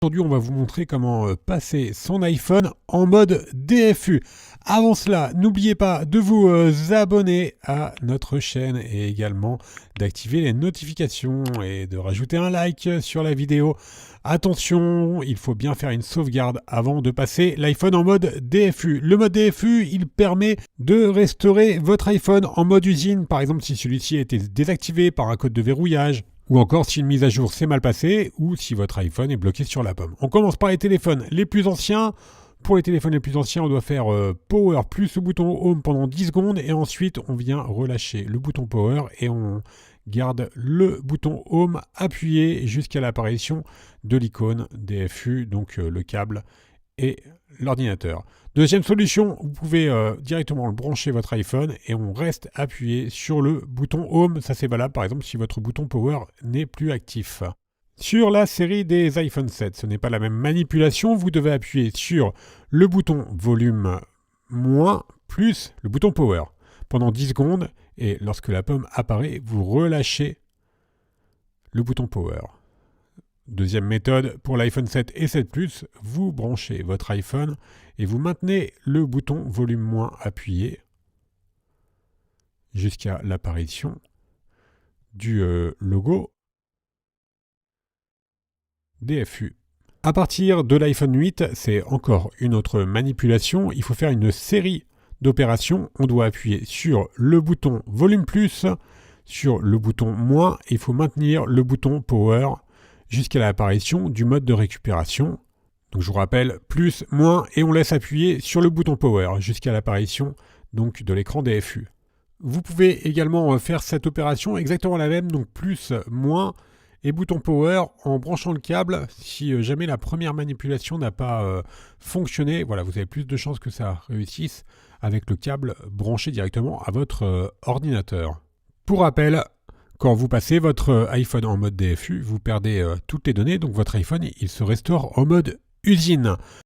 Aujourd'hui, on va vous montrer comment passer son iPhone en mode DFU. Avant cela, n'oubliez pas de vous abonner à notre chaîne et également d'activer les notifications et de rajouter un like sur la vidéo. Attention, il faut bien faire une sauvegarde avant de passer l'iPhone en mode DFU. Le mode DFU, il permet de restaurer votre iPhone en mode usine. Par exemple, si celui-ci a été désactivé par un code de verrouillage, ou encore si une mise à jour s'est mal passée, ou si votre iPhone est bloqué sur la pomme. On commence par les téléphones les plus anciens. Pour les téléphones les plus anciens, on doit faire Power plus le bouton Home pendant 10 secondes, et ensuite on vient relâcher le bouton Power, et on garde le bouton Home appuyé jusqu'à l'apparition de l'icône DFU, donc le câble et l'ordinateur. Deuxième solution, vous pouvez directement brancher votre iPhone et on reste appuyé sur le bouton Home. Ça c'est valable par exemple si votre bouton Power n'est plus actif. Sur la série des iPhone 7, ce n'est pas la même manipulation. Vous devez appuyer sur le bouton volume moins plus le bouton Power pendant 10 secondes, et lorsque la pomme apparaît, vous relâchez le bouton Power. Deuxième méthode, pour l'iPhone 7 et 7 Plus, vous branchez votre iPhone et vous maintenez le bouton volume moins appuyé jusqu'à l'apparition du logo DFU. À partir de l'iPhone 8, c'est encore une autre manipulation. Il faut faire une série d'opérations. On doit appuyer sur le bouton volume plus, sur le bouton moins, et il faut maintenir le bouton Power jusqu'à l'apparition du mode de récupération. Donc je vous rappelle, plus, moins, et on laisse appuyer sur le bouton Power jusqu'à l'apparition donc de l'écran DFU. Vous pouvez également faire cette opération exactement la même, donc plus, moins et bouton Power en branchant le câble. Si jamais la première manipulation n'a pas fonctionné, voilà, vous avez plus de chances que ça réussisse avec le câble branché directement à votre ordinateur. Pour rappel, quand vous passez votre iPhone en mode DFU, vous perdez toutes les données, donc votre iPhone il se restaure en mode usine.